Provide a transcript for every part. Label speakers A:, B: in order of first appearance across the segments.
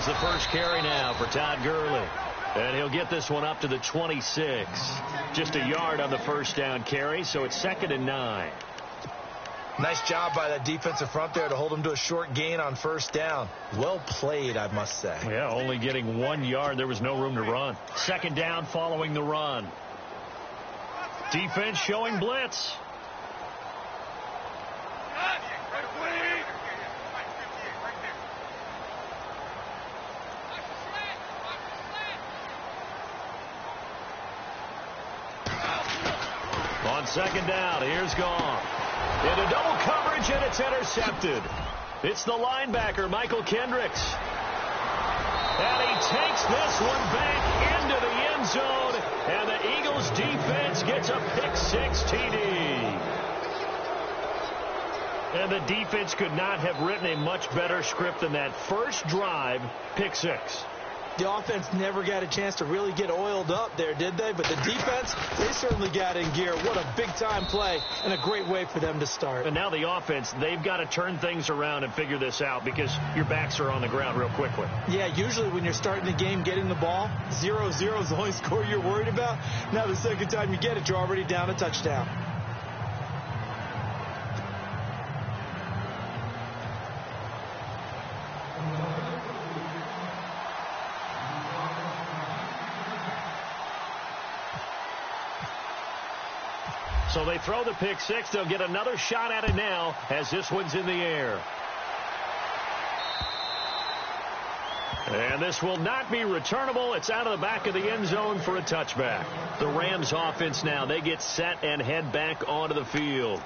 A: the first carry now for Todd Gurley. And he'll get this one up to the 26. Just a yard on the first down carry, so it's 2nd and 9.
B: Nice job by that defensive front there to hold him to a short gain on first down. Well played, I must say.
A: Yeah, only getting 1 yard. There was no room to run. 2nd down following the run. Defense showing blitz. On 2nd down, here's Goff. Into double coverage, and it's intercepted. It's the linebacker, Michael Kendricks. And he takes this one back into the end zone, and the Eagles defense gets a pick-6 TD. And the defense could not have written a much better script than that first drive, pick-6.
B: The offense never got a chance to really get oiled up there, did they? But the defense, they certainly got in gear. What a big-time play and a great way for them to start.
A: And now the offense, they've got to turn things around and figure this out because your backs are on the ground real quickly.
B: Yeah, usually when you're starting the game getting the ball, 0-0 is the only score you're worried about. Now the second time you get it, you're already down a touchdown.
A: So they throw the pick-6. They'll get another shot at it now as this one's in the air. And this will not be returnable. It's out of the back of the end zone for a touchback. The Rams offense now, they get set and head back onto the field.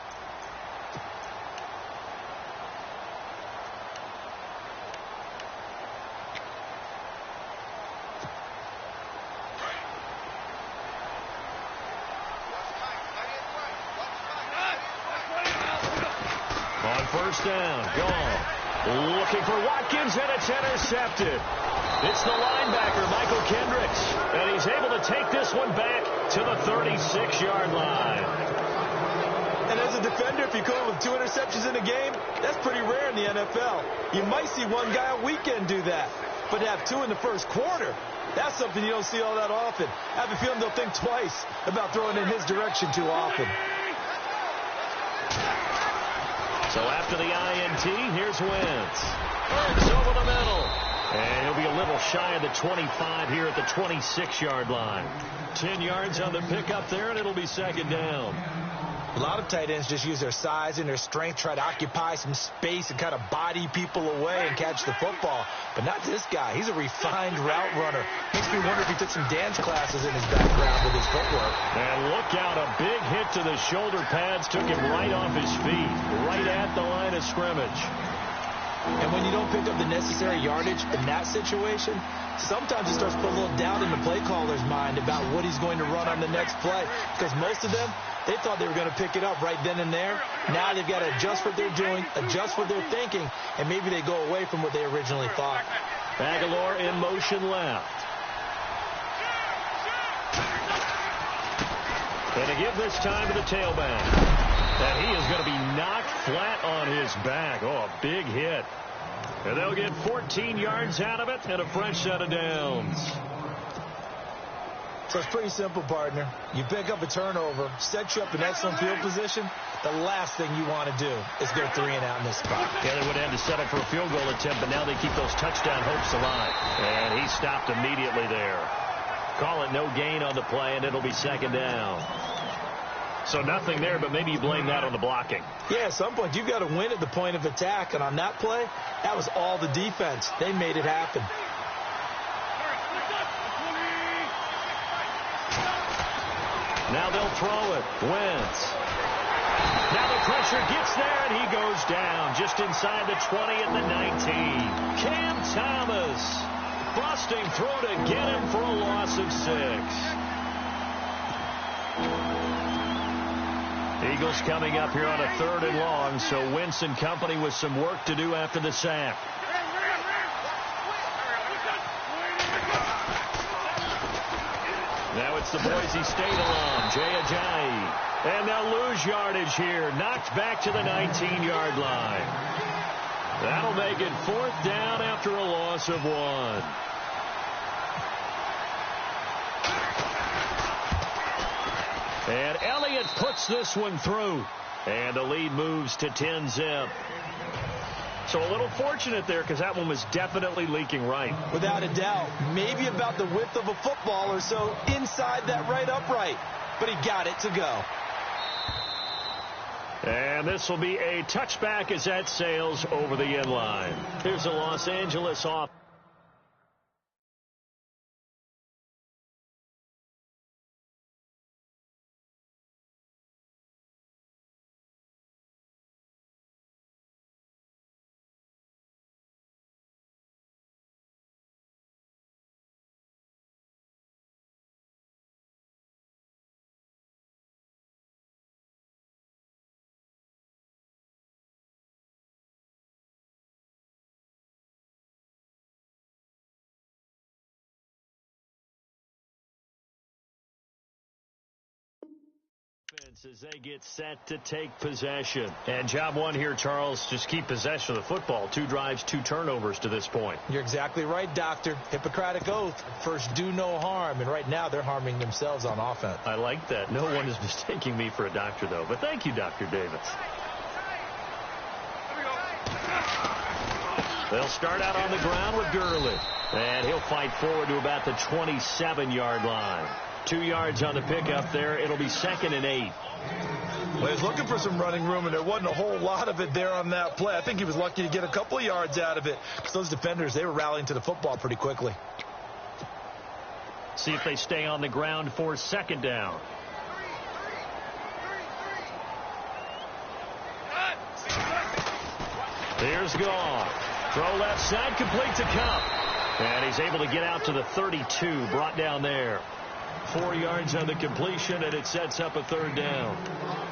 A: First down, gone. Looking for Watkins, and it's intercepted. It's the linebacker, Michael Kendricks, and he's able to take this one back to the 36-yard line.
B: And as a defender, if you come with 2 interceptions in a game, that's pretty rare in the NFL. You might see one guy a weekend do that, but to have 2 in the first quarter, that's something you don't see all that often. I have a feeling they'll think twice about throwing in his direction too often.
A: So after the INT, here's Wentz. Wentz over the middle. And he'll be a little shy of the 25 here at the 26-yard line. 10 yards on the pickup there, and it'll be 2nd down.
B: A lot of tight ends just use their size and their strength, try to occupy some space and kind of body people away and catch the football. But not this guy. He's a refined route runner. Makes me wonder if he took some dance classes in his background with his footwork.
A: And look out, a big hit to the shoulder pads took him right off his feet, right at the line of scrimmage.
B: And when you don't pick up the necessary yardage in that situation, sometimes it starts to put a little doubt in the play caller's mind about what he's going to run on the next play. Because most of them, they thought they were going to pick it up right then and there. Now they've got to adjust what they're doing, adjust what they're thinking, and maybe they go away from what they originally thought.
A: Aguilar in motion left. And to give this time to the tailback. And he is going to be knocked flat on his back. Oh, a big hit. And they'll get 14 yards out of it and a fresh set of downs.
B: So it's pretty simple, partner. You pick up a turnover, set you up in excellent field position. The last thing you want to do is go 3 and out in this spot.
A: Yeah, they would have had to set up for a field goal attempt, but now they keep those touchdown hopes alive. And he stopped immediately there. Call it no gain on the play, and it'll be 2nd down. So nothing there, but maybe you blame that on the blocking.
B: Yeah, at some point, you've got to win at the point of attack. And on that play, that was all the defense. They made it happen.
A: Now they'll throw it. Wentz. Now the pressure gets there, and he goes down just inside the 20 at the 19. Cam Thomas busting through to get him for a loss of 6. Eagles coming up here on a 3rd and long, so Wentz and company with some work to do after the sack. Now it's the Boise State alum, Jay Ajayi. And they'll lose yardage here. Knocked back to the 19-yard line. That'll make it 4th down after a loss of 1. And Elliott puts this one through. And the lead moves to 10-zip. So a little fortunate there because that one was definitely leaking right.
B: Without a doubt. Maybe about the width of a football or so inside that right upright. But he got it to go.
A: And this will be a touchback as that sails over the end line. Here's the Los Angeles offense. As they get set to take possession. And job one here, Charles, just keep possession of the football. 2 drives, 2 turnovers to this point.
B: You're exactly right, Doctor. Hippocratic oath. First, do no harm. And right now, they're harming themselves on offense.
A: I like that. No one is mistaking me for a doctor, though. But thank you, Dr. Davis. They'll start out on the ground with Gurley. And he'll fight forward to about the 27-yard line. 2 yards on the pickup there. It'll be 2nd and 8.
B: Well, he's looking for some running room, and there wasn't a whole lot of it there on that play. I think he was lucky to get a couple of yards out of it. Because those defenders, they were rallying to the football pretty quickly.
A: See if they stay on the ground for 2nd down. Here's Goff. Throw left side, complete to Kupp. And he's able to get out to the 32, brought down there. 4 yards on the completion, and it sets up a 3rd down.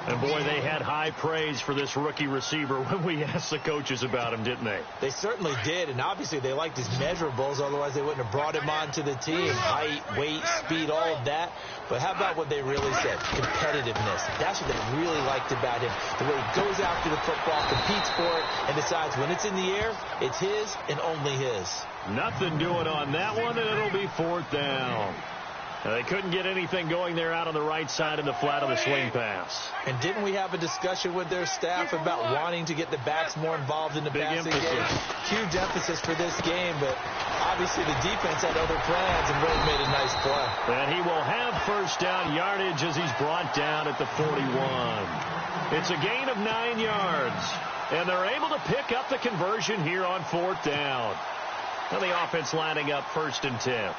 A: And, boy, they had high praise for this rookie receiver when we asked the coaches about him, didn't they?
B: They certainly did, and obviously they liked his measurables. Otherwise, they wouldn't have brought him onto the team. Height, weight, speed, all of that. But how about what they really said? Competitiveness. That's what they really liked about him. The way he goes after the football, competes for it, and decides when it's in the air, it's his and only his.
A: Nothing doing on that one, and it'll be 4th down. They couldn't get anything going there out on the right side in the flat of the swing pass.
B: And didn't we have a discussion with their staff about wanting to get the backs more involved in the passing game? Huge emphasis for this game, but obviously the defense had other plans and really made a nice play.
A: And he will have 1st down yardage as he's brought down at the 41. It's a gain of 9 yards, and they're able to pick up the conversion here on 4th down. Now the offense lining up 1st and 10.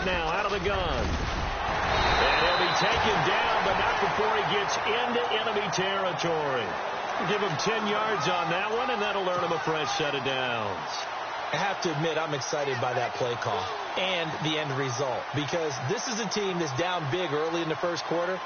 A: Now out of the gun. And he'll be taken down, but not before he gets into enemy territory. Give him 10 yards on that one, and that'll earn him a fresh set of downs.
B: I have to admit, I'm excited by that play call and the end result, because this is a team that's down big early in the 1st quarter,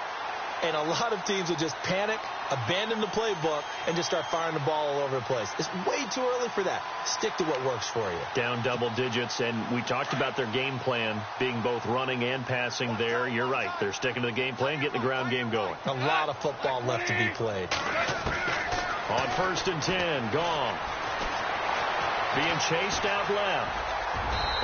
B: and a lot of teams will just panic, abandon the playbook, and just start firing the ball all over the place. It's way too early for that. Stick to what works for you.
A: Down double digits, and we talked about their game plan being both running and passing there. You're right. They're sticking to the game plan, getting the ground game going.
B: A lot of football left to be played.
A: On 1st and 10, Goff being chased out left.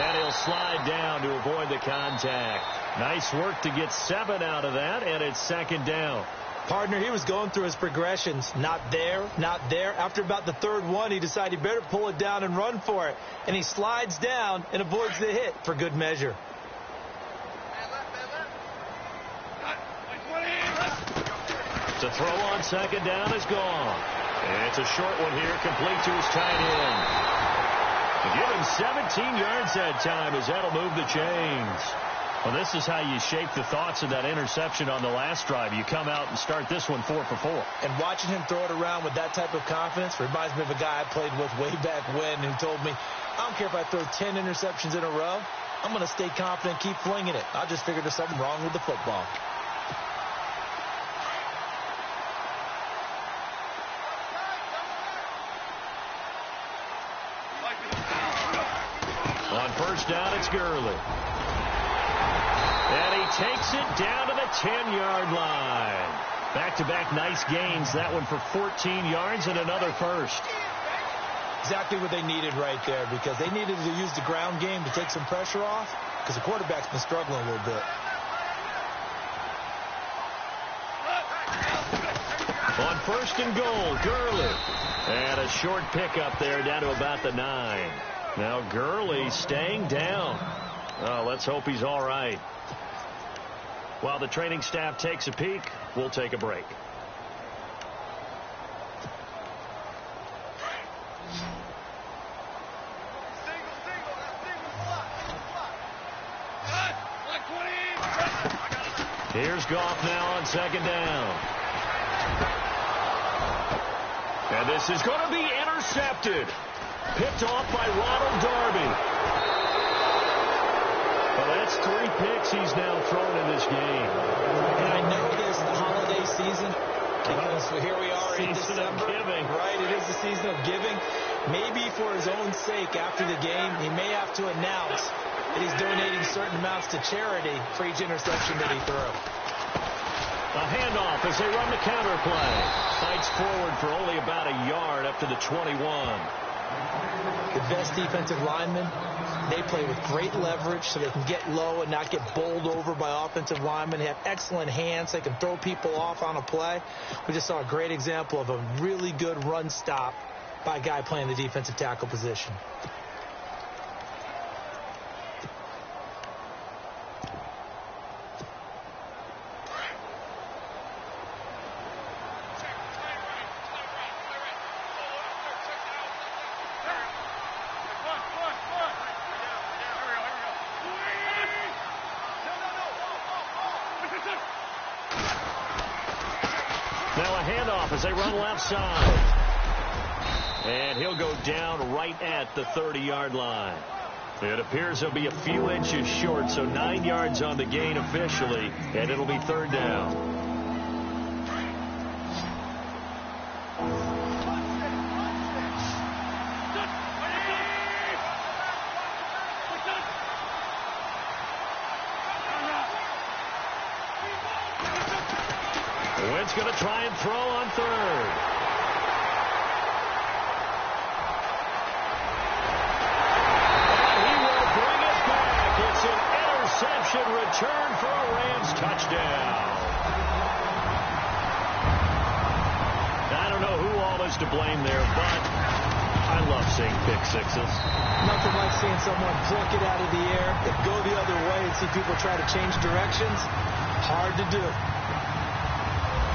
A: And he'll slide down to avoid the contact. Nice work to get 7 out of that, and it's 2nd down.
B: Partner, he was going through his progressions. Not there, not there. After about the 3rd one, he decided he better pull it down and run for it. And he slides down and avoids the hit for good measure.
A: The throw on 2nd down is gone. And it's a short one here, complete to his tight end. Give him 17 yards that time as that'll move the chains. Well, this is how you shape the thoughts of that interception on the last drive. You come out and start this one 4 for 4.
B: And watching him throw it around with that type of confidence reminds me of a guy I played with way back when who told me, I don't care if I throw 10 interceptions in a row. I'm going to stay confident, keep flinging it. I just figured there's something wrong with the football.
A: On first down, it's Gurley. And he takes it down to the 10-yard line. Back-to-back nice gains. That one for 14 yards and another first.
B: Exactly what they needed right there, because they needed to use the ground game to take some pressure off, because the quarterback's been struggling a little bit.
A: On first and goal, Gurley. And a short pickup there down to about the 9. Now Gurley staying down. Oh, let's hope he's all right. While the training staff takes a peek, we'll take a break. Here's Goff now on second down. And this is going to be intercepted. Picked off by Ronald Darby. Well, that's 3 picks he's now thrown in this game.
B: And I know this, the holiday season. So here we are in December.
A: Giving.
B: Right, it is the season of giving. Maybe for his own sake after the game, he may have to announce that he's donating certain amounts to charity for each interception that he throws.
A: A handoff as they run the counter play. Fights forward for only about a yard up to the 21.
B: The best defensive linemen, they play with great leverage so they can get low and not get bowled over by offensive linemen. They have excellent hands. They can throw people off on a play. We just saw a great example of a really good run stop by a guy playing the defensive tackle position.
A: Now a handoff as they run left side. And he'll go down right at the 30-yard line. It appears he'll be a few inches short, so 9 yards on the gain officially, and it'll be third down. Wentz going to try and throw on third. And he will bring it back. It's an interception return for a Rams touchdown. I don't know who all is to blame there, but I love seeing pick sixes.
B: Nothing like seeing someone pluck it out of the air and go the other way and see people try to change directions. Hard to do.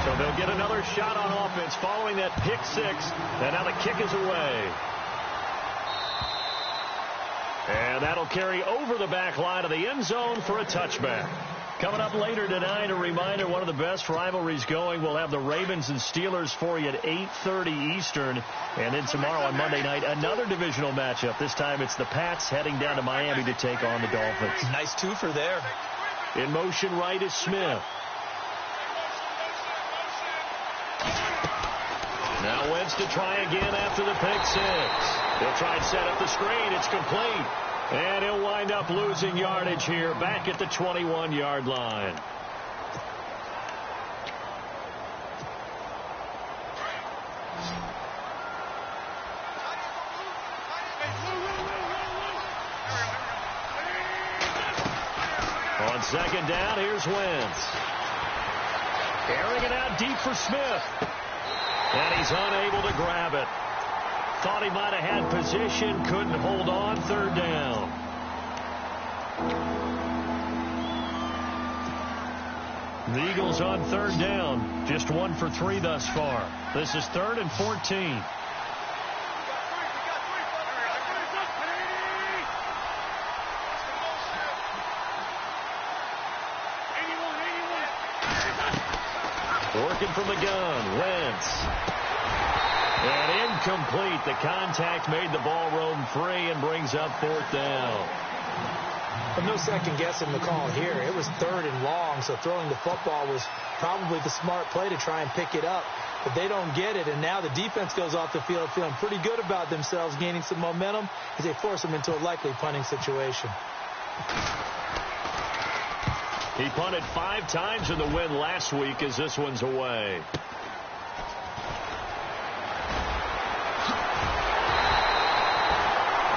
A: So they'll get another shot on offense following that pick six. And now the kick is away. And that'll carry over the back line of the end zone for a touchback. Coming up later tonight, a reminder, one of the best rivalries going. We'll have the Ravens and Steelers for you at 8:30 Eastern. And then tomorrow on Monday night, another divisional matchup. This time it's the Pats heading down to Miami to take on the Dolphins.
B: Nice twofer there.
A: In motion right is Smith. Now Wentz to try again after the pick six. He'll try and set up the screen. It's complete. And he'll wind up losing yardage here back at the 21-yard line. On second down, here's Wentz. Airing it out deep for Smith. And he's unable to grab it. Thought he might have had position, couldn't hold on, third down. The Eagles on third down, just 1 for 3 thus far. This is 3rd and 14. Working from the gun, Wentz. And incomplete. The contact made the ball roam free and brings up 4th down.
B: But no second guessing the call here. It was 3rd and long, so throwing the football was probably the smart play to try and pick it up. but they don't get it. And now the defense goes off the field feeling pretty good about themselves, gaining some momentum as they force them into a likely punting situation.
A: He punted 5 times in the win last week as this one's away.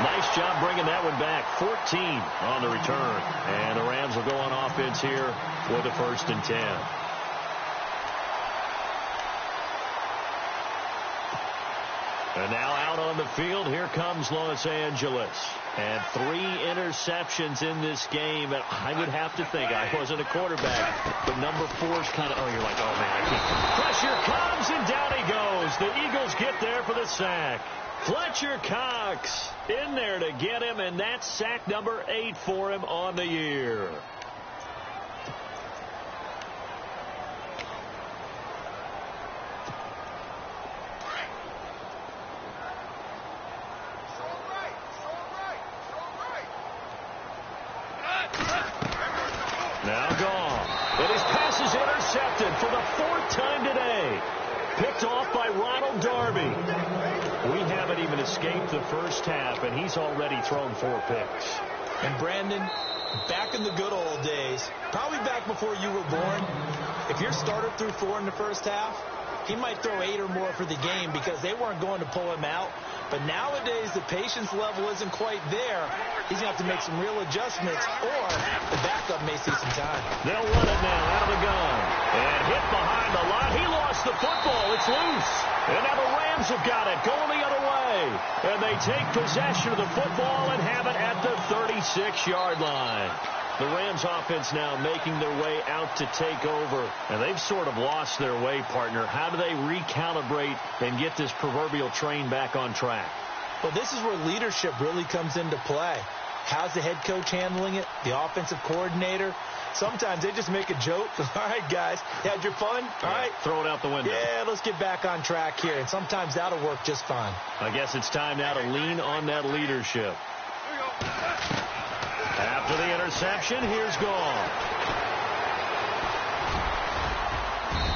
A: Nice job bringing that one back. 14 on the return. And the Rams will go on offense here with a 1st and 10. And now out on the field, here comes Los Angeles. And 3 interceptions in this game. And I would have to think, I wasn't a quarterback, but number 4's kind of, you're like, oh, man, I can't. Pressure comes, and down he goes. The Eagles get there for the sack. Fletcher Cox in there to get him, and that's sack number 8 for him on the year. Now gone. And his pass is intercepted for the 4th time today. Picked off by Ronald Darby. We haven't even escaped the first half, and he's already thrown 4 picks.
B: And Brandon, back in the good old days, probably back before you were born, if your starter threw 4 in the first half, he might throw 8 or more for the game because they weren't going to pull him out. But nowadays, the patience level isn't quite there. He's going to have to make some real adjustments, or the backup may see some time.
A: They'll run it now out of the gun. And hit behind the line. He lost the football. It's loose. And now the Rams have got it going the other way. And they take possession of the football and have it at the 36-yard line. The Rams offense now making their way out to take over. And they've sort of lost their way, partner. How do they recalibrate and get this proverbial train back on track?
B: Well, this is where leadership really comes into play. How's the head coach handling it? The offensive coordinator? Sometimes they just make a joke. All right, guys, you had your fun? All right.
A: Throw it out the window.
B: Yeah, let's get back on track here. And sometimes that'll work just fine.
A: I guess it's time now to lean on that leadership. After the interception, here's Gone.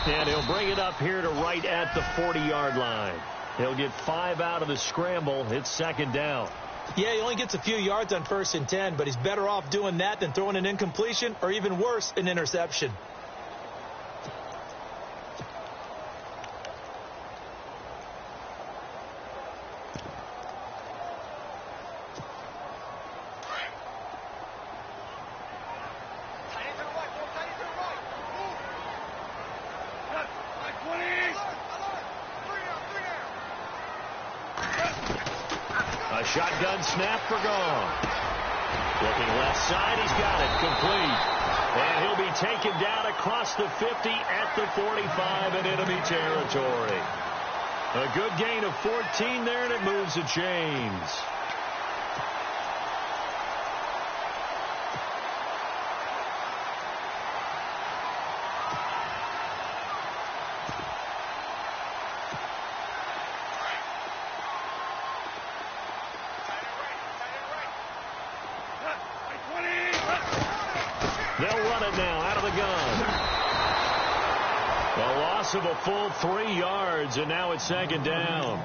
A: And he'll bring it up here to right at the 40-yard line. He'll get 5 out of the scramble. It's 2nd down.
B: Yeah, he only gets a few yards on 1st and 10, but he's better off doing that than throwing an incompletion or even worse, an interception.
A: Shotgun snap for Gone. Looking left side, he's got it. Complete. And he'll be taken down across the 50 at the 45 in enemy territory. A good gain of 14 there, and it moves the chains. They'll run it now out of the gun. A loss of a full 3 yards, and now it's 2nd down.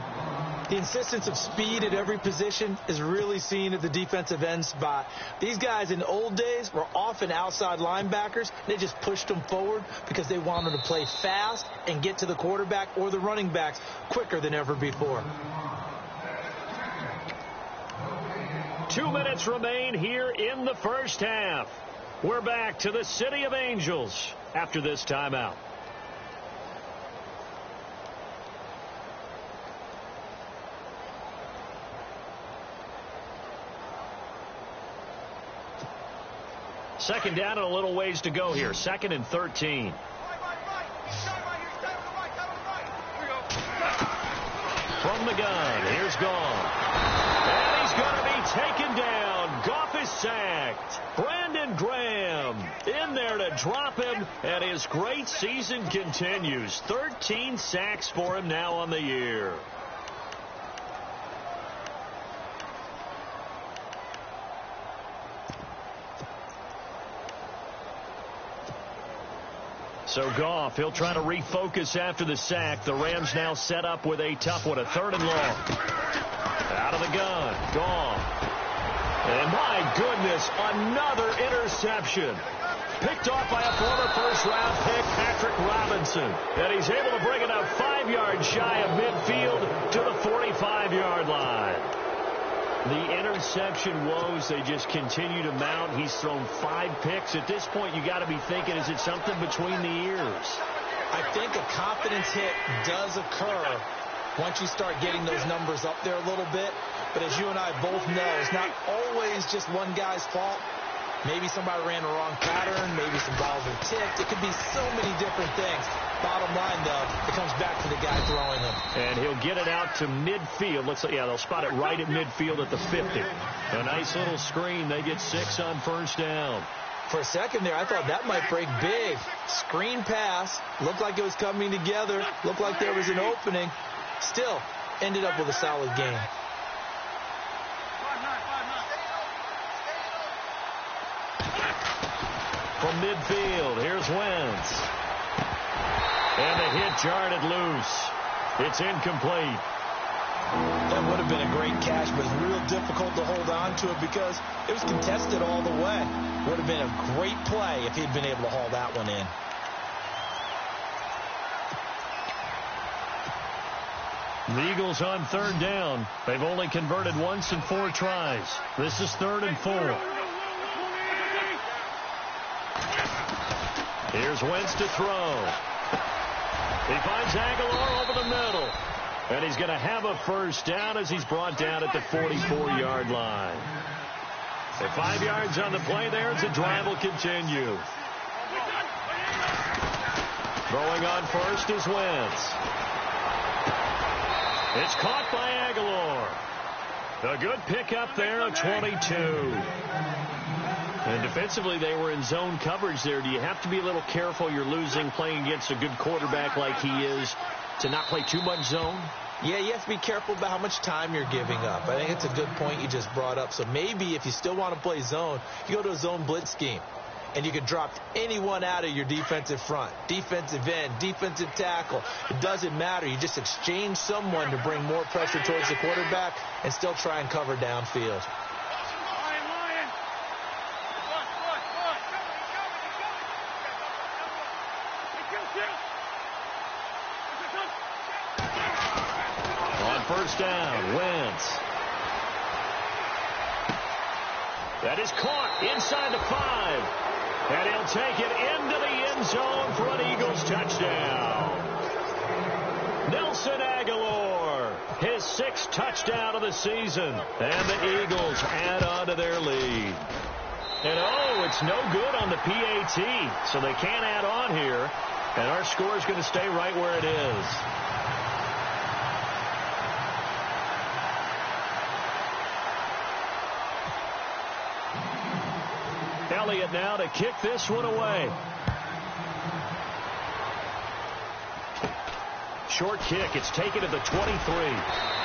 B: The insistence of speed at every position is really seen at the defensive end spot. These guys in the old days were often outside linebackers. They just pushed them forward because they wanted to play fast and get to the quarterback or the running backs quicker than ever before.
A: 2 minutes remain here in the first half. We're back to the City of Angels after this timeout. Second down and a little ways to go here. 2nd and 13. From the gun, here's Gone. And he's going to be taken down. Goff is sacked. Brandon Graham in there to drop him, and his great season continues. 13 sacks for him now on the year. So Goff, he'll try to refocus after the sack. The Rams now set up with a tough one, a 3rd and long. Out of the gun, Goff. And my goodness, another interception. Picked off by a former first-round pick, Patrick Robinson. And he's able to bring it up 5 yards shy of midfield to the 45-yard line. The interception woes, they just continue to mount. He's thrown 5 picks. At this point, you got to be thinking, is it something between the ears?
B: I think a confidence hit does occur once you start getting those numbers up there a little bit. But as you and I both know, it's not always just one guy's fault. Maybe somebody ran the wrong pattern. Maybe some balls were tipped. It could be so many different things. Bottom line, though, it comes back to the guy throwing them.
A: And he'll get it out to midfield. Looks like, yeah, they'll spot it right at midfield at the 50. A nice little screen. They get 6 on 1st down.
B: For a second there, I thought that might break big. Screen pass. Looked like it was coming together. Looked like there was an opening. Still, ended up with a solid game.
A: From midfield, here's Wentz. And the hit jarred it loose. It's incomplete.
B: That would have been a great catch, but it's real difficult to hold on to it because it was contested all the way. Would have been a great play if he'd been able to haul that one in.
A: The Eagles on 3rd down. They've only converted once in 4 tries. This is 3rd and 4. Here's Wentz to throw. He finds Aguilar over the middle. And he's going to have a 1st down as he's brought down at the 44-yard line. At 5 yards on the play there as the drive will continue. Throwing on first is Wentz. It's caught by Aguilar. A good pickup there at 22. And defensively, they were in zone coverage there. Do you have to be a little careful? You're losing playing against a good quarterback like he is to not play too much zone?
B: Yeah, you have to be careful about how much time you're giving up. I think it's a good point you just brought up. So maybe if you still want to play zone, you go to a zone blitz scheme. And you can drop anyone out of your defensive front, defensive end, defensive tackle. It doesn't matter. You just exchange someone to bring more pressure towards the quarterback and still try and cover downfield.
A: On 1st down, Wentz. That is caught inside the 5. And he'll take it into the end zone for an Eagles touchdown. Nelson Aguilar, his 6th touchdown of the season. And the Eagles add on to their lead. And, oh, it's no good on the PAT. So they can't add on here. And our score is going to stay right where it is. Elliott now to kick this one away. Short kick. It's taken at the 23.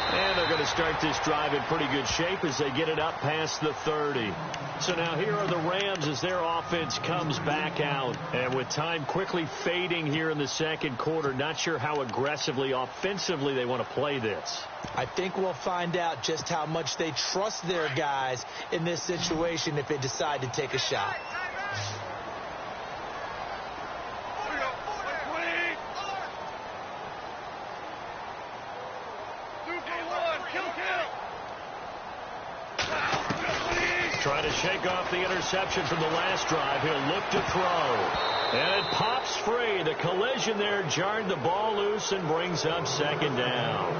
A: And they're going to start this drive in pretty good shape as they get it up past the 30. So now here are the Rams as their offense comes back out. And with time quickly fading here in the 2nd quarter, not sure how aggressively, offensively they want to play this.
B: I think we'll find out just how much they trust their guys in this situation if they decide to take a shot.
A: Trying to shake off the interception from the last drive. He'll look to throw. And it pops free. The collision there jarred the ball loose and brings up 2nd down.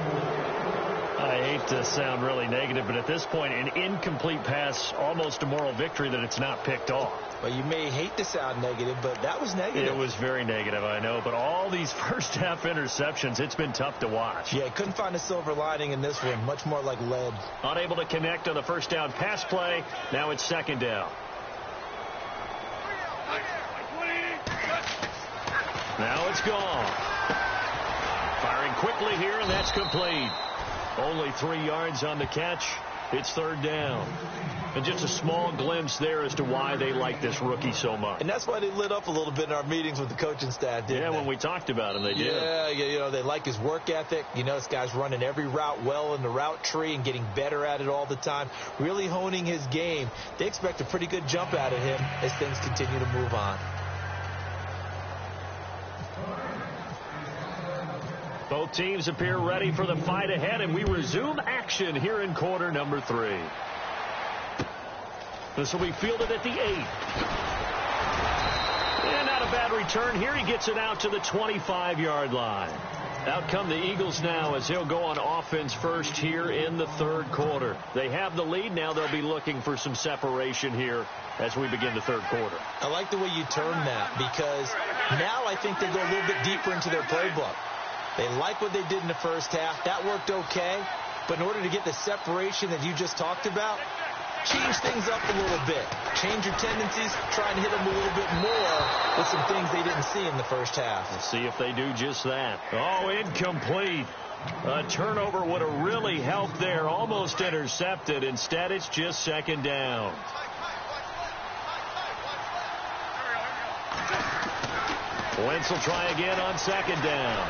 A: I hate to sound really negative, but at this point, an incomplete pass, almost a moral victory that it's not picked off.
B: Well, you may hate to sound negative, but that was negative.
A: It was very negative, I know. But all these first-half interceptions, it's been tough to watch.
B: Yeah, couldn't find a silver lining in this one. Much more like lead.
A: Unable to connect on the 1st down pass play. Now it's 2nd down. Now it's gone. Firing quickly here, and that's complete. Only 3 yards on the catch. It's third down. And just a small glimpse there as to why they like this rookie so much.
B: And that's why they lit up a little bit in our meetings with the coaching staff, didn't they?
A: When we talked about him, they did.
B: Yeah, you know, they like his work ethic. You know, this guy's running every route well in the route tree and getting better at it all the time, really honing his game. They expect a pretty good jump out of him as things continue to move on.
A: Both teams appear ready for the fight ahead, and we resume action here in quarter number 3. This will be fielded at the 8. And not a bad return here. He gets it out to the 25-yard line. Out come the Eagles now as he'll go on offense first here in the third quarter. They have the lead. Now they'll be looking for some separation here as we begin the third quarter.
B: I like the way you turn that because now I think they go a little bit deeper into their playbook. They like what they did in the first half. That worked okay. But in order to get the separation that you just talked about, change things up a little bit. Change your tendencies. Try and hit them a little bit more with some things they didn't see in the first half.
A: Let's see if they do just that. Oh, incomplete. A turnover would have really helped there. Almost intercepted. Instead, it's just second down. Wentz will try again on second down.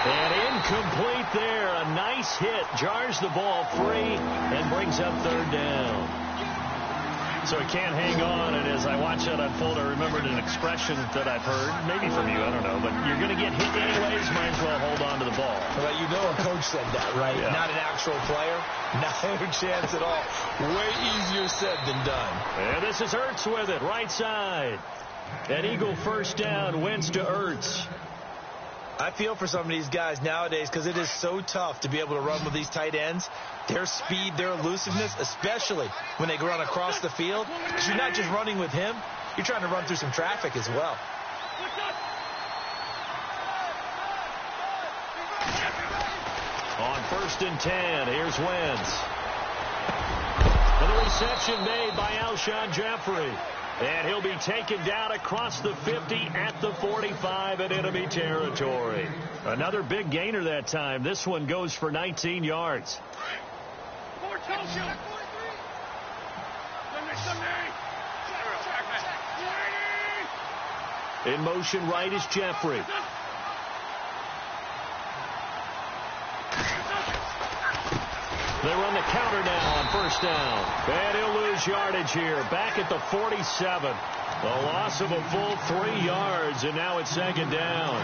A: And incomplete there. A nice hit. Jars the ball free and brings up third down. So he can't hang on. And as I watch that unfold, I remembered an expression that I've heard, maybe from you, I don't know. But you're going to get hit anyways. Might as well hold on to the ball.
B: Well, you know a coach said that, right?
A: Yeah.
B: Not an actual player. No chance at all. Way easier said than done.
A: And this is Ertz with it. Right side. An Eagle first down. Wentz to Ertz.
B: I feel for some of these guys nowadays because it is so tough to be able to run with these tight ends. Their speed, their elusiveness, especially when they run across the field. Because you're not just running with him. You're trying to run through some traffic as well.
A: On 1st and 10, here's Wentz. And the reception made by Alshon Jeffrey. And he'll be taken down across the 50 at the 45 in enemy territory. Another big gainer that time. This one goes for 19 yards. In motion right is Jeffrey. They run the counter now on first down. And he'll lose yardage here. Back at the 47. A loss of a full 3 yards, and now it's second down.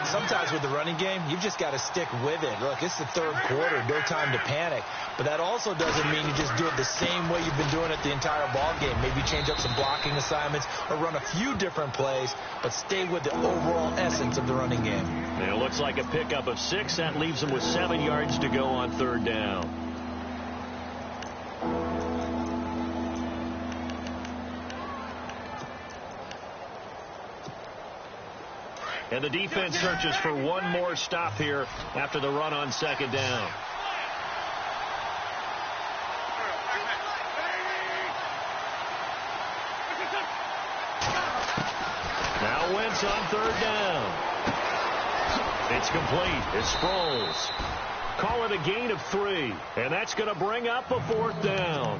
B: Sometimes with the running game, you've just got to stick with it. Look, it's the third quarter. No time to panic. But that also doesn't mean you just do it the same way you've been doing it the entire ball game. Maybe change up some blocking assignments or run a few different plays, but stay with the overall essence of the running game.
A: And it looks like a pickup of 6. That leaves them with 7 yards to go on third down. And the defense searches for one more stop here after the run on second down. Now Wentz on third down. It's complete. It's Sproles. Call it a gain of 3. And that's going to bring up a fourth down.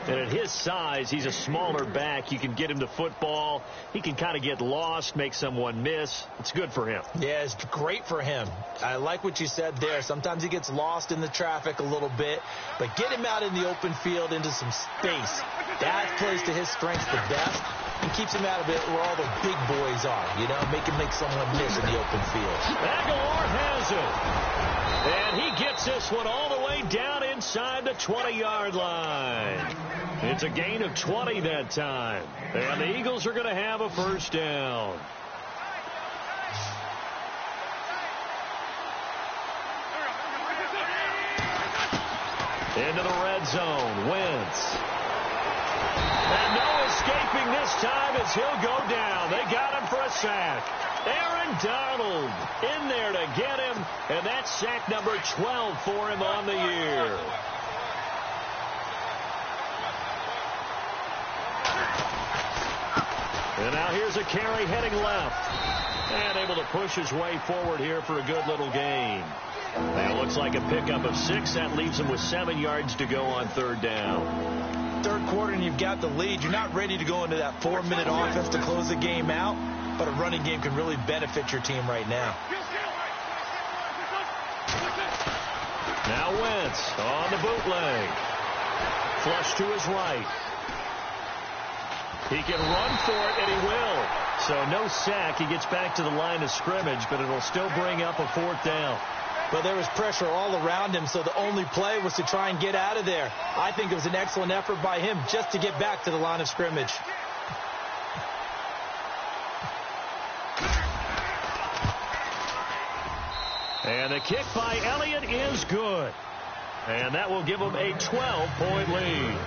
A: And at his size, he's a smaller back. You can get him the football. He can kind of get lost, make someone miss. It's good for him.
B: Yeah, it's great for him. I like what you said there. Sometimes he gets lost in the traffic a little bit. But get him out in the open field into some space. That plays to his strengths the best. And keeps him out of it where all the big boys are. You know, make him make someone miss in the open field.
A: Aguilar has it. And he gets this one all the way down inside the 20-yard line. It's a gain of 20 that time. And the Eagles are going to have a first down. Into the red zone. Wentz. And no escaping this time as he'll go down. They got him for a sack. Aaron Donald in there to get him, and that's sack number 12 for him on the year. And now here's a carry heading left. And able to push his way forward here for a good little gain. And it looks like a pickup of 6. That leaves them with 7 yards to go on third down.
B: Third quarter and you've got the lead. You're not ready to go into that 4-minute offense to close the game out, but a running game can really benefit your team right now.
A: Now Wentz on the bootleg. Flush to his right. He can run for it, and he will. So no sack. He gets back to the line of scrimmage, but it'll still bring up a 4th down.
B: But there was pressure all around him, so the only play was to try and get out of there. I think it was an excellent effort by him just to get back to the line of scrimmage.
A: And the kick by Elliott is good. And that will give them a 12-point lead.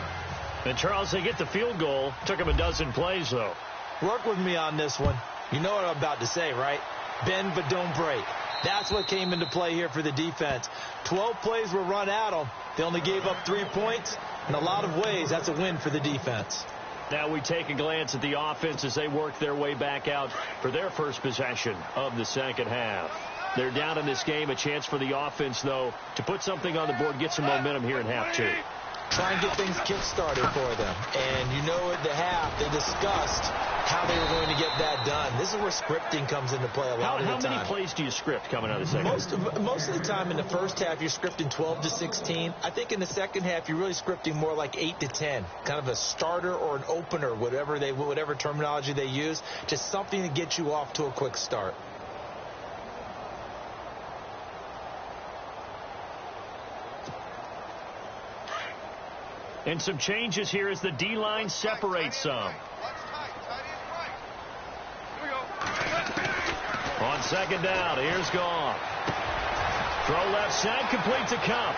A: And, Charles, they get the field goal. Took them a dozen plays, though.
B: Work with me on this one. You know what I'm about to say, right? Bend but don't break. That's what came into play here for the defense. 12 plays were run at them. They only gave up 3 points. In a lot of ways, that's a win for the defense.
A: Now we take a glance at the offense as they work their way back out for their first possession of the second half. They're down in this game. A chance for the offense, though, to put something on the board, get some momentum here in half 2.
B: Try and get things kick-started for them. And you know at the half, they discussed how they were going to get that done. This is where scripting comes into play a lot of the time.
A: How many plays do you script coming out of the second half?
B: Most of the time in the first half, you're scripting 12 to 16. I think in the second half, you're really scripting more like 8 to 10. Kind of a starter or an opener, whatever terminology they use. Just something to get you off to a quick start.
A: And some changes here as the D-line separates some. On second down, here's Goff. Throw left side, complete to Kupp.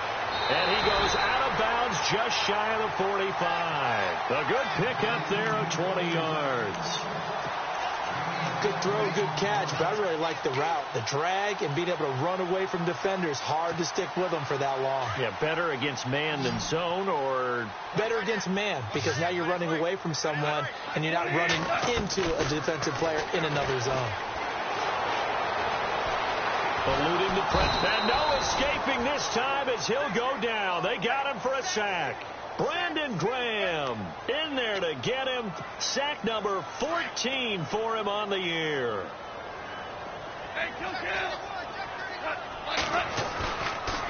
A: And he goes out of bounds just shy of the 45. A good pickup there of 20 yards.
B: Good throw, good catch, but I really like the route. The drag and being able to run away from defenders, hard to stick with them for that long.
A: Yeah, better against man than zone, or?
B: Better against man, because now you're running away from someone and you're not running into a defensive player in another zone.
A: Eluding the press, and no escaping this time as he'll go down. They got him for a sack. Brandon Graham in there to get him. Sack number 14 for him on the year.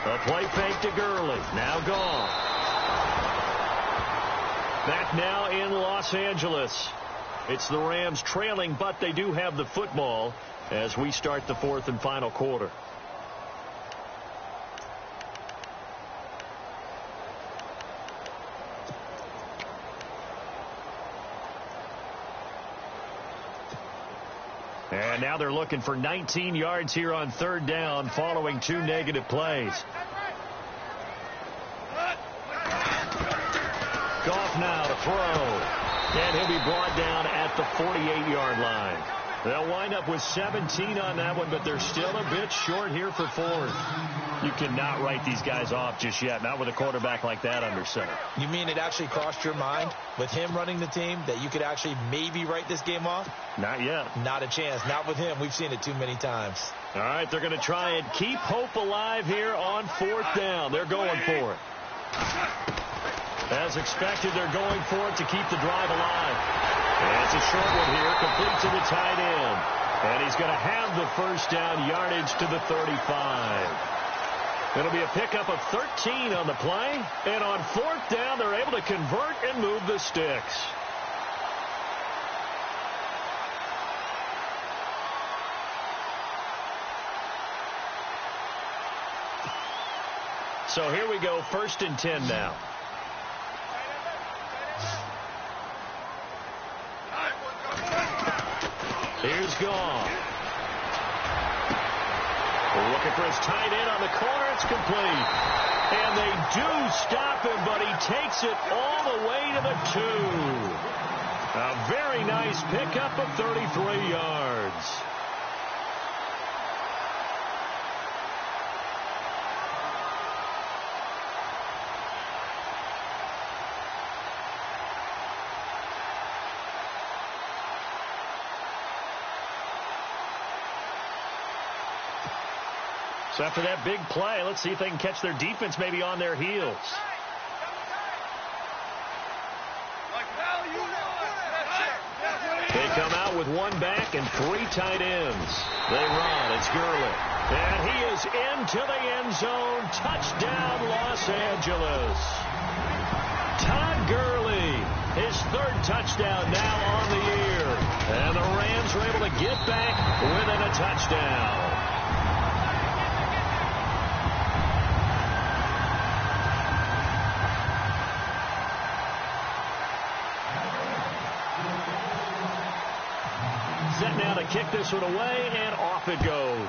A: A play fake to Gurley. Now gone. Back now in Los Angeles. It's the Rams trailing, but they do have the football as we start the 4th and final quarter. And now they're looking for 19 yards here on third down following 2 negative plays. Goff now to throw. And he'll be brought down at the 48-yard line. They'll wind up with 17 on that one, but they're still a bit short here for 4th. You cannot write these guys off just yet, not with a quarterback like that under center.
B: You mean it actually crossed your mind with him running the team that you could actually maybe write this game off?
A: Not yet.
B: Not a chance. Not with him. We've seen it too many times.
A: All right, they're going to try and keep hope alive here on 4th down. They're going for it. As expected, they're going for it to keep the drive alive. And it's a short one here, complete to the tight end. And he's going to have the first down yardage to the 35. It'll be a pickup of 13 on the play. And on 4th down, they're able to convert and move the sticks. So here we go, 1st and 10 now. Here's Goff. Looking for his tight end on the corner. It's complete. And they do stop him, but he takes it all the way to the 2. A very nice pickup of 33 yards. So after that big play, let's see if they can catch their defense maybe on their heels. They come out with one back and 3 tight ends. They run. It's Gurley. And he is into the end zone. Touchdown, Los Angeles. Todd Gurley, his 3rd touchdown now on the year. And the Rams are able to get back within a touchdown. Set now to kick this one away, and off it goes.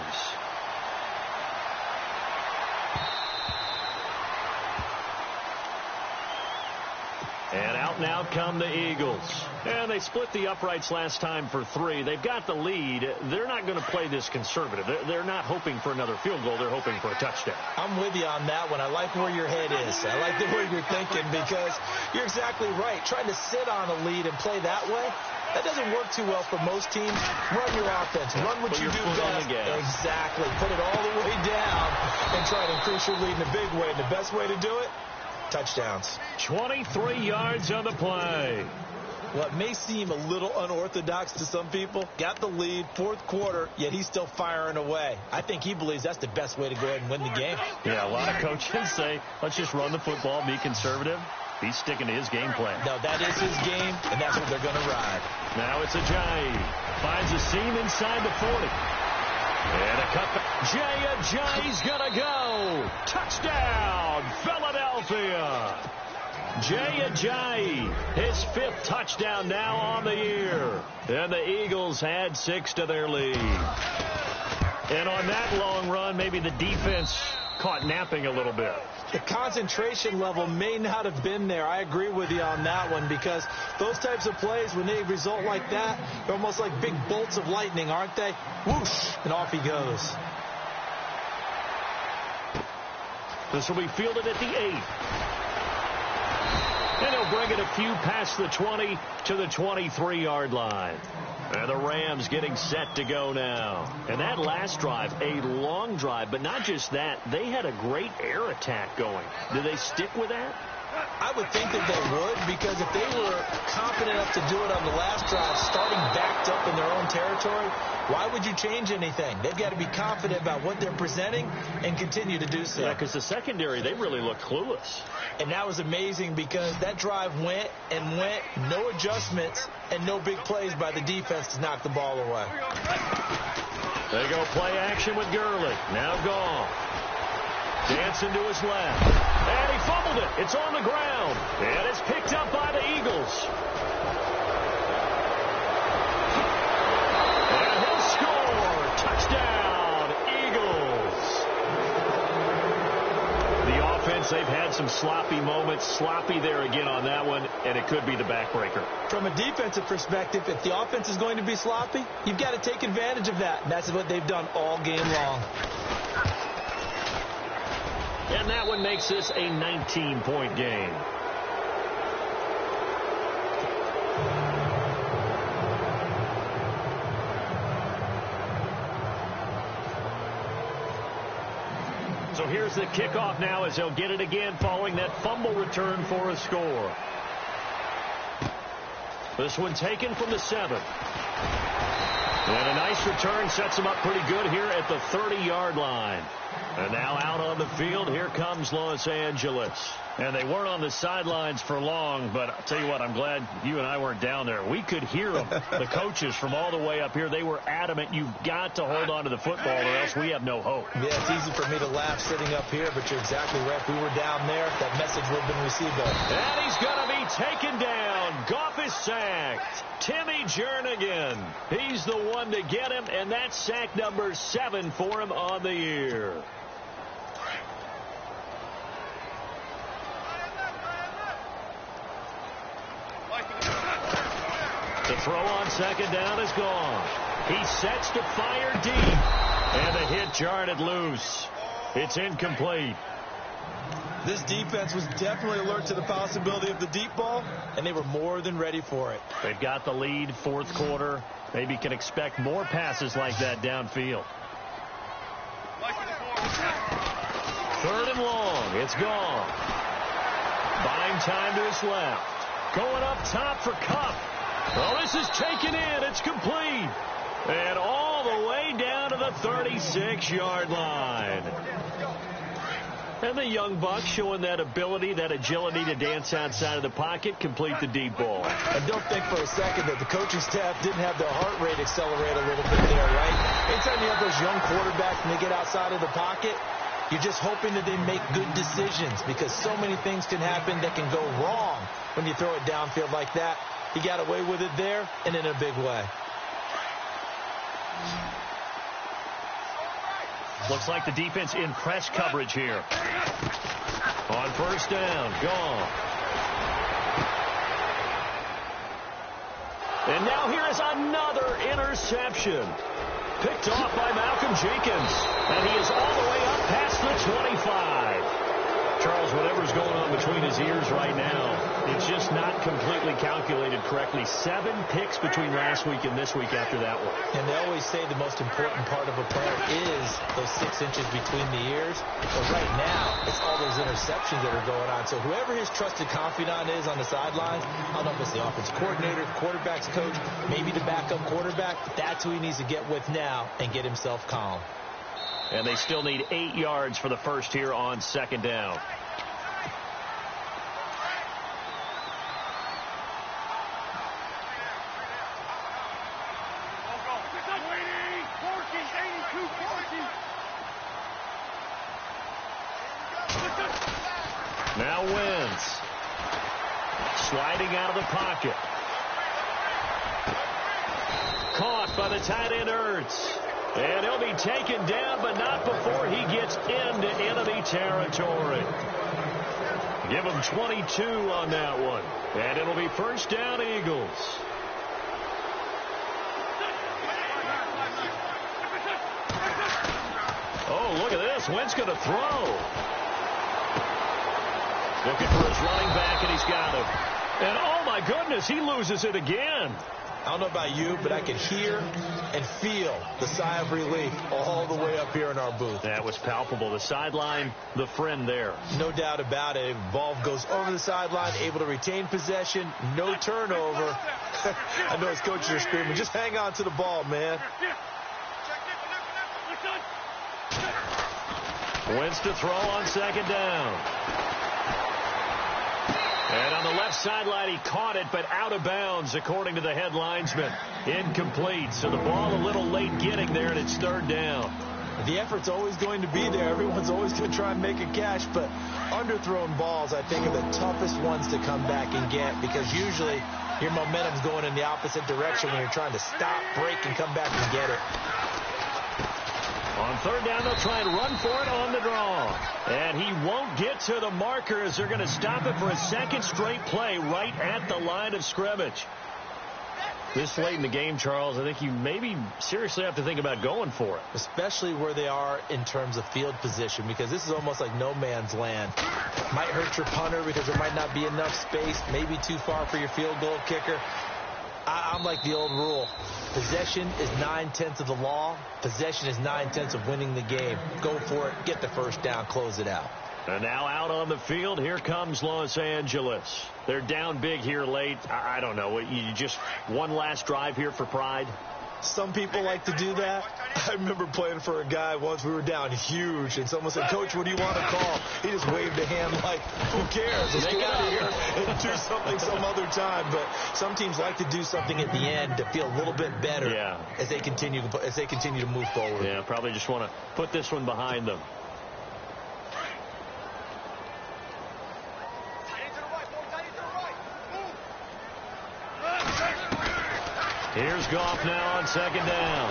A: And out now come the Eagles. And they split the uprights last time for 3. They've got the lead. They're not going to play this conservative. They're not hoping for another field goal. They're hoping for a touchdown.
B: I'm with you on that one. I like where your head is. I like the way you're thinking because you're exactly right. Trying to sit on a lead and play that way, that doesn't work too well for most teams. Run your offense. Run what you do best. Exactly. Put it all the way down and try to increase your lead in a big way. And the best way to do it, touchdowns.
A: 23 yards on the play.
B: What may seem a little unorthodox to some people, got the lead, 4th quarter, yet he's still firing away. I think he believes that's the best way to go ahead and win the game.
A: Yeah, a lot of coaches say, let's just run the football, be conservative. He's sticking to his game plan.
B: No, that is his game, and that's what they're going to ride.
A: Now it's Ajayi. Finds a seam inside the 40. And a cutback. Ajayi's going to go. Touchdown, Philadelphia. Ajayi, his 5th touchdown now on the year. And the Eagles add 6 to their lead. And on that long run, maybe the defense caught napping a little bit.
B: The concentration level may not have been there. I agree with you on that one because those types of plays, when they result like that, they're almost like big bolts of lightning, aren't they? Whoosh, and off he goes.
A: This will be fielded at the 8. And he'll bring it a few past the 20 to the 23-yard line. And the Rams getting set to go now. And that last drive, a long drive, but not just that. They had a great air attack going. Do they stick with that?
B: I would think that they would, because if they were confident enough to do it on the last drive, starting backed up in their own territory, why would you change anything? They've got to be confident about what they're presenting and continue to do so.
A: Yeah, because the secondary, they really look clueless.
B: And that was amazing because that drive went and went, no adjustments, and no big plays by the defense to knock the ball away.
A: They go play action with Gurley. Now gone. Dancing to his left. And he fumbled it. It's on the ground. And it's picked up by the Eagles. And he'll score. Touchdown, Eagles. The offense, they've had some sloppy moments. Sloppy there again on that one, and it could be the backbreaker.
B: From a defensive perspective, if the offense is going to be sloppy, you've got to take advantage of that. And that's what they've done all game long.
A: And that one makes this a 19-point game. So here's the kickoff now as he'll get it again following that fumble return for a score. This one taken from the 7. And a nice return sets him up pretty good here at the 30-yard line. And now out on the field, here comes Los Angeles. And they weren't on the sidelines for long, but I'll tell you what, I'm glad you and I weren't down there. We could hear them, the coaches from all the way up here. They were adamant, you've got to hold on to the football or else we have no hope.
B: Yeah, it's easy for me to laugh sitting up here, but you're exactly right. If we were down there, that message would have been received.
A: And he's going to be taken down. Goff is sacked. Timmy Jernigan, he's the one to get him, and that's sack number 7 for him on the year. The throw on second down is gone. He sets to fire deep. And the hit jarred it loose. It's incomplete.
B: This defense was definitely alert to the possibility of the deep ball, and they were more than ready for it.
A: They've got the lead, 4th quarter. Maybe can expect more passes like that downfield. Third and long. It's gone. Buying time to his left. Going up top for Kupp. Well, this is taken in. It's complete. And all the way down to the 36-yard line. And the young buck showing that ability, that agility to dance outside of the pocket, complete the deep ball.
B: And don't think for a second that the coaching staff didn't have their heart rate accelerate a little bit there, right? Anytime you have those young quarterbacks and they get outside of the pocket, you're just hoping that they make good decisions because so many things can happen that can go wrong when you throw it downfield like that. He got away with it there and in a big way.
A: Looks like the defense in press coverage here. On first down, gone. And now here is another interception. Picked off by Malcolm Jenkins. And he is all the way up past the 25. Charles, whatever's going on between his ears right now, it's just not completely calculated correctly. 7 picks between last week and this week after that one.
B: And they always say the most important part of a player is those 6 inches between the ears. But right now, it's all those interceptions that are going on. So whoever his trusted confidant is on the sidelines, I don't know if it's the offense coordinator, quarterback's coach, maybe the backup quarterback, that's who he needs to get with now and get himself calm.
A: And they still need 8 yards for the first here on second down. Now Wentz. Sliding out of the pocket. Caught by the tight end Ertz. And he'll be taken down, but not before he gets into enemy territory. Give him 22 on that one. And it'll be first down, Eagles. Oh, look at this. Wentz going to throw. Looking for his running back, and he's got him. And, oh, my goodness, he loses it again.
B: I don't know about you, but I can hear and feel the sigh of relief all the way up here in our booth.
A: That was palpable. The sideline, the friend there.
B: No doubt about it. Ball goes over the sideline, able to retain possession, no turnover. I know his coaches are screaming, just hang on to the ball, man.
A: Wentz to throw on second down. And on the left sideline, he caught it, but out of bounds, according to the head linesman. Incomplete. So the ball a little late getting there, and it's third down.
B: The effort's always going to be there. Everyone's always going to try and make a catch, but underthrown balls, I think, are the toughest ones to come back and get because usually your momentum's going in the opposite direction when you're trying to stop, break, and come back and get it.
A: On third down, they'll try and run for it on the draw. And he won't get to the marker as they're going to stop it for a second straight play right at the line of scrimmage. This late in the game, Charles, I think you maybe seriously have to think about going for it.
B: Especially where they are in terms of field position because this is almost like no man's land. Might hurt your punter because there might not be enough space, maybe too far for your field goal kicker. I'm like the old rule. Possession is 9/10 of the law. Possession is 9/10 of winning the game. Go for it. Get the first down. Close it out.
A: And now out on the field, here comes Los Angeles. They're down big here late. I don't know. You just one last drive here for pride?
B: Some people like to do that. I remember playing for a guy once. We were down huge, and someone said, Coach, what do you want to call? He just waved a hand like, who cares? Let's get out of here and do something some other time. But some teams like to do something at the end to feel a little bit better as they continue to move forward.
A: Yeah, probably just want to put this one behind them. Here's Goff now on second down.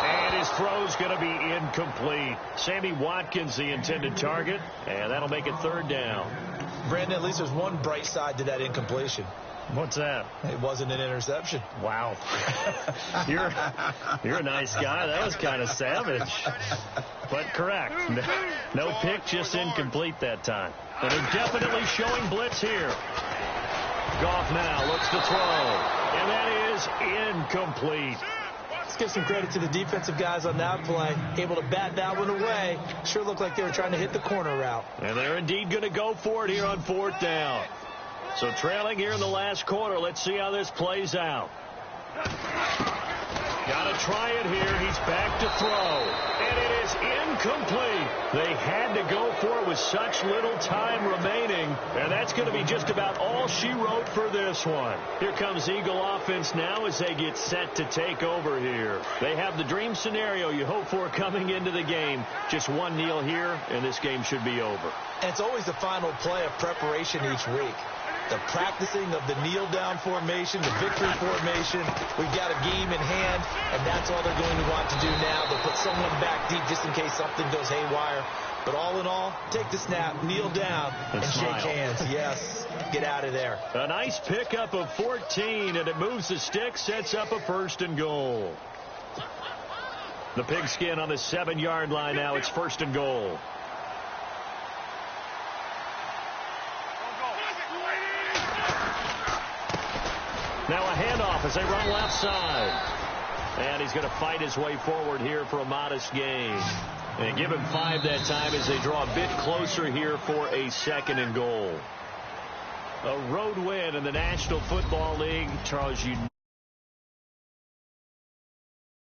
A: And his throw's going to be incomplete. Sammy Watkins, the intended target, and that'll make it third down.
B: Brandon, at least there's one bright side to that incompletion.
A: What's that?
B: It wasn't an interception.
A: Wow. You're a nice guy. That was kind of savage. But correct. No pick, just incomplete that time. But they're definitely showing blitz here. Goff now looks to throw, and that is incomplete.
B: Let's give some credit to the defensive guys on that play. Able to bat that one away. Sure looked like they were trying to hit the corner route.
A: And they're indeed going to go for it here on 4th down. So trailing here in the last quarter. Let's see how this plays out. Got to try it here. He's back to throw. And it is incomplete. They had to go for it with such little time remaining. And that's going to be just about all she wrote for this one. Here comes Eagle offense now as they get set to take over here. They have the dream scenario you hope for coming into the game. Just one kneel here, and this game should be over.
B: And it's always the final play of preparation each week. The practicing of the kneel-down formation, the victory formation. We've got a game in hand, and that's all they're going to want to do now. They'll put someone back deep just in case something goes haywire. But all in all, take the snap, kneel down, and shake hands. Yes, get out of there.
A: A nice pickup of 14, and it moves the stick, sets up a 1st and goal. The Pigskin on the 7-yard line now. It's 1st and goal. Now a handoff as they run left side. And he's going to fight his way forward here for a modest gain. And give him 5 that time as they draw a bit closer here for a 2nd and goal. A road win in the National Football League. Charles, you